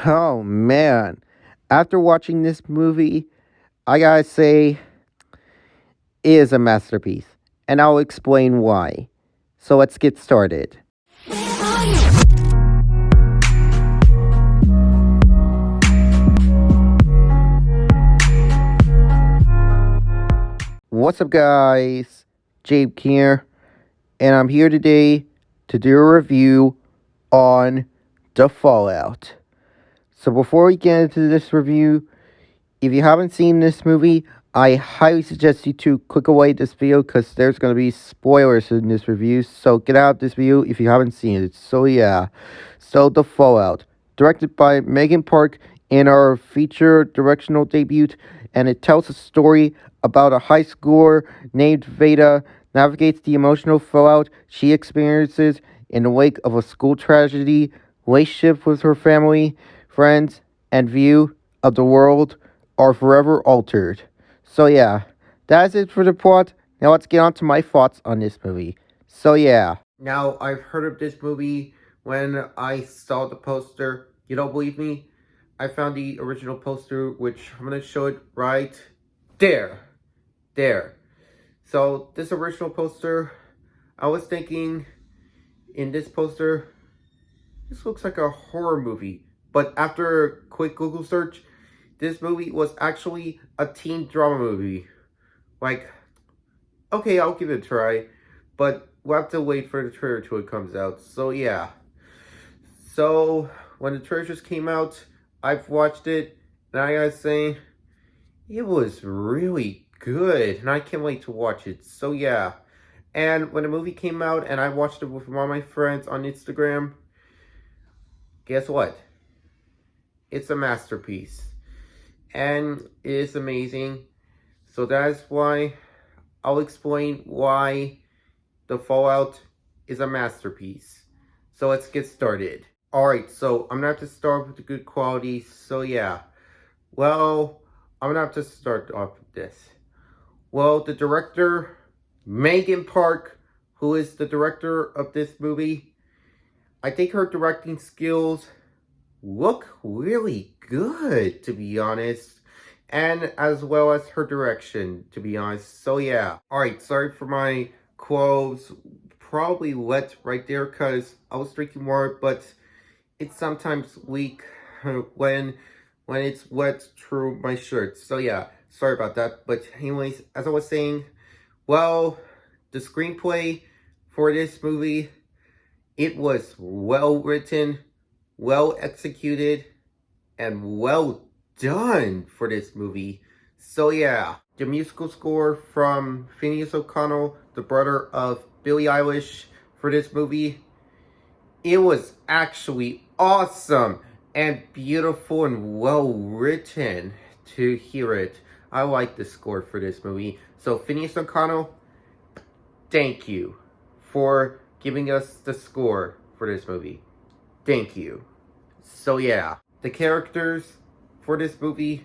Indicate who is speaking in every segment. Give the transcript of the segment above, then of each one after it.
Speaker 1: Oh man, after watching this movie, I gotta say, it is a masterpiece, and I'll explain why. So let's get started. What's up, guys? Jabe here, and I'm here today to do a review on The Fallout. So before we get into this review, if you haven't seen this movie, I highly suggest you to click away this video because there's going to be spoilers in this review. So get out of this video if you haven't seen it. So yeah, so The Fallout, directed by Megan Park in our feature directional debut, and it tells a story about a high schooler named Veda navigates the emotional fallout she experiences in the wake of a school tragedy, relationship with her family, friends, and view of the world are forever altered. So yeah, that's it for the plot. Now let's get on to my thoughts on this movie. So yeah. Now I've heard of this movie when I saw the poster. You don't believe me? I found the original poster, which I'm gonna show it right there. There. So this original poster, I was thinking in this poster, this looks like a horror movie. But after a quick Google search, this movie was actually a teen drama movie. Like, okay, I'll give it a try, but we'll have to wait for the trailer till it comes out. So yeah. So when the trailer just came out, I've watched it, and I gotta say, it was really good, and I can't wait to watch it. So yeah. And when the movie came out, and I watched it with one of my friends on Instagram, guess what? It's a masterpiece. And it is amazing. So that's why I'll explain why The Fallout is a masterpiece. So let's get started. Alright, so I'm gonna have to start with the good quality. So yeah. Well, I'm gonna have to start off with this. Well, the director, Megan Park, who is the director of this movie, I think her directing skills look really good, to be honest. And as well as her direction, to be honest. So yeah. Alright, sorry for my clothes. Probably wet right there because I was drinking water, but it's sometimes weak when it's wet through my shirt. So yeah, sorry about that. But anyways, as I was saying, well, the screenplay for this movie, it was well written, well executed, and well done for this movie. So yeah, the musical score from Phineas O'Connell, the brother of Billie Eilish, for this movie, it was actually awesome and beautiful and well written to hear it. I like the score for this movie. So Phineas O'Connell, thank you for giving us the score for this movie. Thank you. So yeah, the characters for this movie,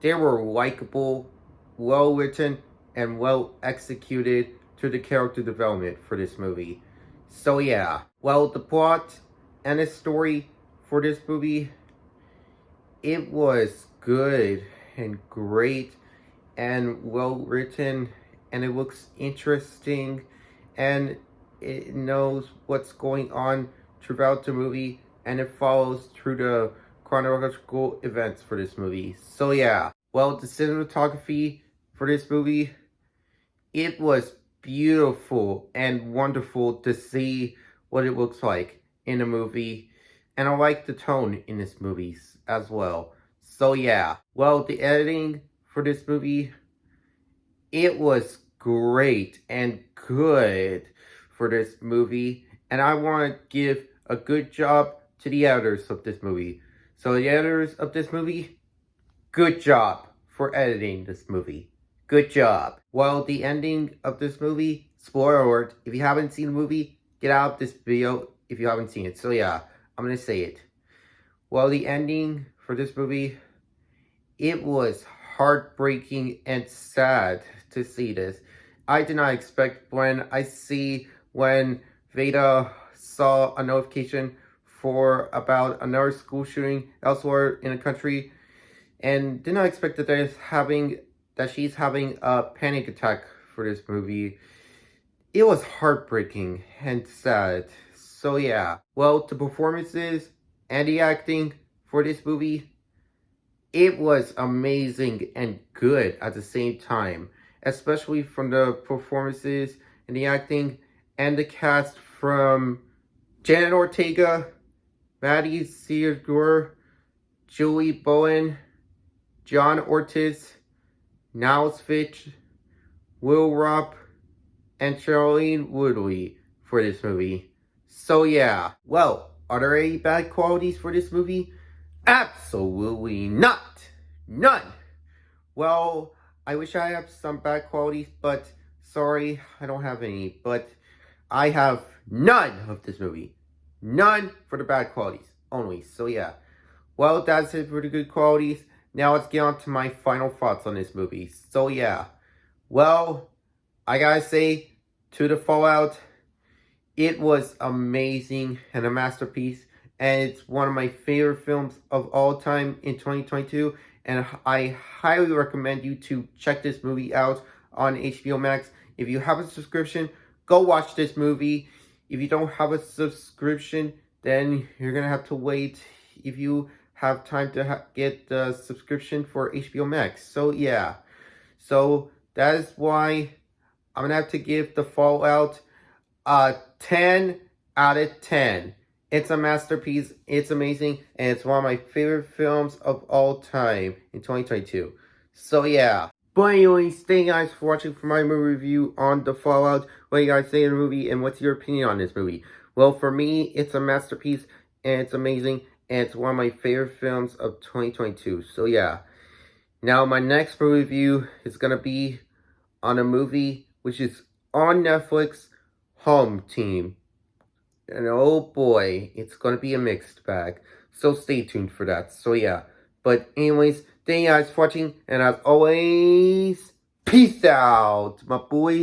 Speaker 1: they were likable, well written, and well executed through the character development for this movie. So yeah, well, the plot and the story for this movie, it was good and great and well written, and it looks interesting, and it knows what's going on throughout the movie, and it follows through the chronological events for this movie. So yeah, well, the cinematography for this movie, it was beautiful and wonderful to see what it looks like in a movie, and I like the tone in this movie as well. So yeah, well, the editing for this movie, it was great and good for this movie, and I want to give a good job to the editors of this movie. So the editors of this movie, good job for editing this movie. Good job. Well, the ending of this movie, spoiler alert, if you haven't seen the movie, get out of this video if you haven't seen it. So yeah, I'm going to say it. Well, the ending for this movie, it was heartbreaking and sad to see this. I did not expect when Veda saw a notification for about another school shooting elsewhere in the country, and did not expect that she's having a panic attack for this movie. It was heartbreaking and sad. So yeah, well, the performances and the acting for this movie, it was amazing and good at the same time, especially from the performances and the acting and the cast from Janet Ortega, Maddie Seeger, Julie Bowen, John Ortiz, Niles Fitch, Will Rupp, and Charlene Woodley for this movie. So yeah, well, are there any bad qualities for this movie? Absolutely not. None. Well, I wish I had some bad qualities, but sorry, I don't have any. But I have none of this movie. None for the bad qualities only. So yeah. Well, that's it for the good qualities. Now let's get on to my final thoughts on this movie. So yeah. Well, I gotta say, to the Fallout, it was amazing and a masterpiece. And it's one of my favorite films of all time in 2022. And I highly recommend you to check this movie out on HBO Max. If you have a subscription, go watch this movie. If you don't have a subscription, then you're going to have to wait if you have time to get the subscription for HBO Max. So yeah. So that is why I'm going to have to give The Fallout a 10 out of 10. It's a masterpiece, it's amazing, and it's one of my favorite films of all time in 2022. So yeah. But anyways, thank you guys for watching for my movie review on The Fallout. What do you guys say in the movie, and what's your opinion on this movie? Well, for me, it's a masterpiece, and it's amazing, and it's one of my favorite films of 2022. So yeah. Now, my next movie review is going to be on a movie which is on Netflix, Home Team. And oh boy, it's going to be a mixed bag. So stay tuned for that. So yeah. But anyways, thank you guys for watching. And as always, peace out, my boys.